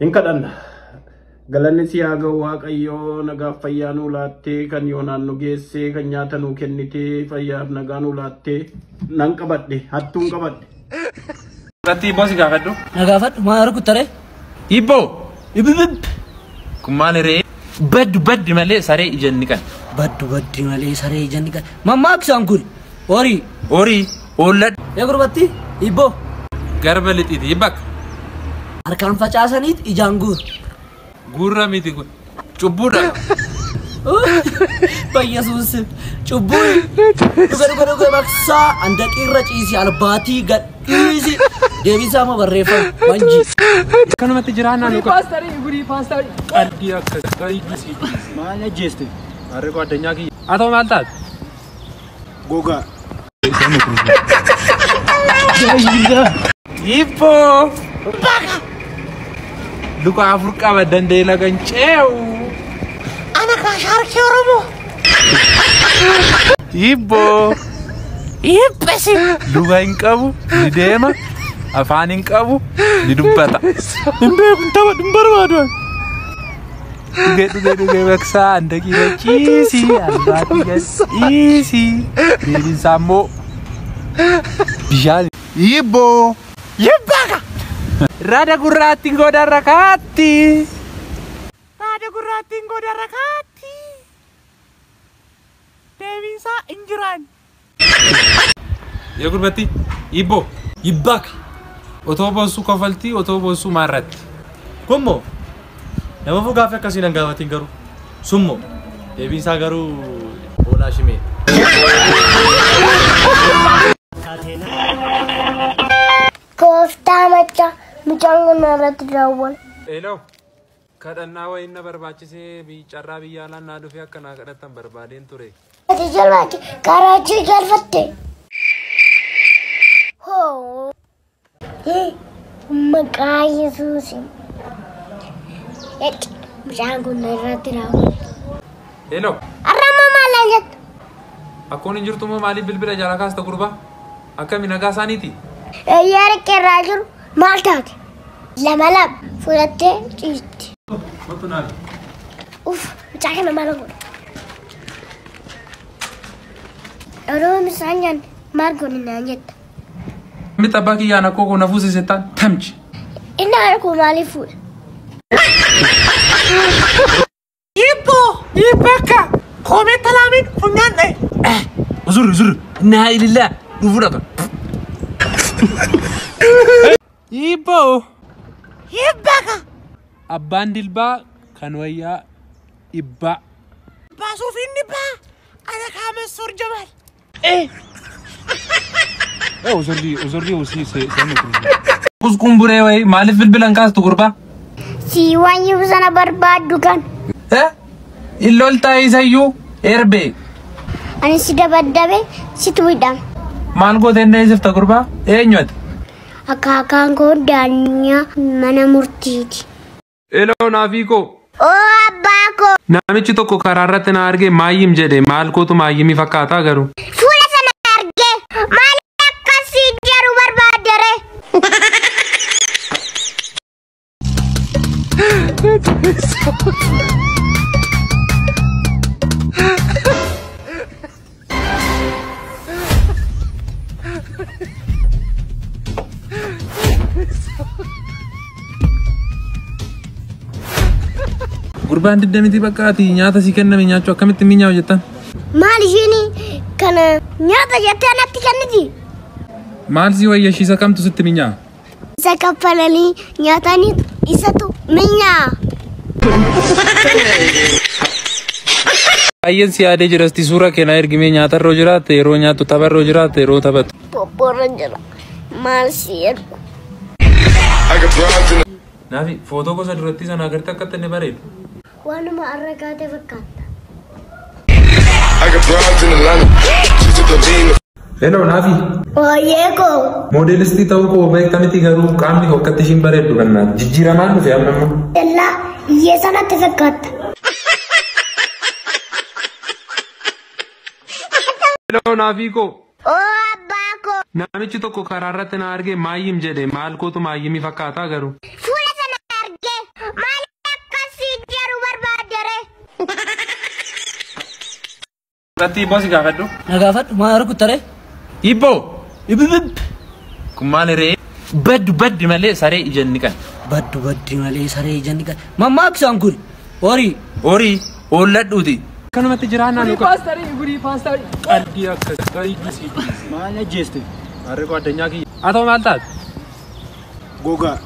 Hinkadan galanni si haa ga'u Waaqayyoo nagaa fayyaa nuu laattee kan yoonaan nu geessee kan nyaata nuu kennitee fayyaaf nagaa nuu laattee nan qabadhe hattuun qabadhe. Rati bosi gaafadhu. Na gaafadhu maal rukuttare? Ibbo. Ibibib. Kun maal ree? Baddi malee saree ijanni kan. Baddi malee saree ijanni kan. Mammaaksan kun horii. Horii oollad. Yaa gurbatti ibbo. Garba lixiti ibbak. Harkaan facaasaniit ijaan guur. Gurra miti kun. Cubbuudha. Yesus cubbuu. Dhuga baksaa andaqirra ciisi albaatii gadhiisi. Deebisaa ma barreeffama manji. Kanumatti jiraannaa luka. Paastarii. Qalbii akka qayyisi. Maal ajjeeste? Harree koo addunyaa kiyya. Atoo maal taate? Gogaa. Ibbo. Luka afur qaba dandeela kan ceewu. Ana kaashaarkii Oromoo. Ibbo. Ibbisi. Luka hin qabu ni deema. Afaan hin qabu ni dubbata. Hin beeku tapha hin barbaadu. Dhugee baksaa andaqii ciisi albaatii gadhiisi. Deebiinsaa immoo bishaan. Ibbo. Yibbaaka. Rada gurraattiin goda rakaatti. Deebiinsaa injiraan. Yaa gurbatti Ibbo. Yibbaaka. Otoo boonsuu kofaltii otoo boonsuu maarratti. Kummo nama fugaaf akkasiin hin gaafatiin garuu summo deebiinsaa garuu oolaa shimee. Kooftaa macha mucaan kun irratti daawwan. Eeloo kadhannaa wayiin na barbaachisee carraa biyya alaan naa dhufee akka naa kadhatan barbaadeen ture. Ati jalbaatti karaachii galfatte. Hoo. Maqaa Yesuus. Mucaan kun irratti daawwan. Eeloo. Arrama maalaan jettu? Akkoon hin jirtu moo maaliif bilbila jala kaasta gurbaa? Akkami nagaa isaaniiti? Yaada qeerraa jiru maal taate? Lama fudhattee ciisti. Matu naafi. Mucaa kana maal godha? Yeroo isaan nyaanne maal godhe naan jetta? Mita abbaa kiyyaan akkoo kun hafuusi settaan tamchi. Inni harkuu maaliif fuudha? Yibbaka. Koomee talaamiin funyaan dha'e. Zurri. Naa ilillaa dhufu dhaqan. Ibbo. Yibbaka. Abbaan dilbaa kan wayyaa ibbaa. Baasuuf inni baa. Ana kaames sorjamal. Uzurri usii seenu kuru. Kuskumburee wayi maaliif bilbilan kaastu gurbaa? Si waan yibu sana barbaaddu kan. Illoltaa isayyuu erbee. Ani si dabaddabe situ hidhama. Maal gootee neesifta gurbaa? Eenyuati? Akaakaan koo daanyaa mana murtiiti. Eeloo naafiikoo. Oo abbaa koo. Namichi tokko karaa irratti na argee maayyim jedhe maal kootu maayyimii fakkaataa garuu. Fuula sana argee maal akkasii jedhu barbaaddere. Gurbaan diddamiti bakkaati nyaata si kenname nyaachuu akkamitti minyaawu jettan? Maal ishiin kana nyaata jettee natti kenniti? Maal si wayyashiisa kamtu sitti minyaa? Isa kaffalanii nyaatanii isatu minyaa. Baay'een si yaadee jirasti suura keenaa ergimee nyaatarroo jiraatte yeroo nyaattu tapharroo jiraatte yeroo taphatu. Bobborra jira. Maal si ergu? Naafi footoo gosa duratti sana agartee akka inni bareedu. Waanuma arragaatee fakkaata. Hello Naafi. Waayee koo. Moodelistii ta'uu koo beektamiti garuu qaamni koo akkatti ishiin bareeddu kannaan jijjiiramaan dhufe amma. Dallaa iyyee sanatti fakkaata. Hello Naafi koo. Oo abbaa koo. Namichi tokko karaa irratti na argee maayyim jedhe maal kootu maayyimii fakkaataa garuu. Fuula sana argee Tati bosi gaafadhu. Na gaafadhu maa rukuttare? Ibbo. Ibibib. Kun maali ree? Baddi malee saree ijanni kan. Baddi malee saree ijanni kan. Mammaaksan kun Horii oolladhuuti. Kanumatti jiraannaa nu Paastarii. qalbii akka qayyisi. Maal ajjeeste? Harree koo addunyaa kiyya. Haa ta'u maal taate? Gogaa.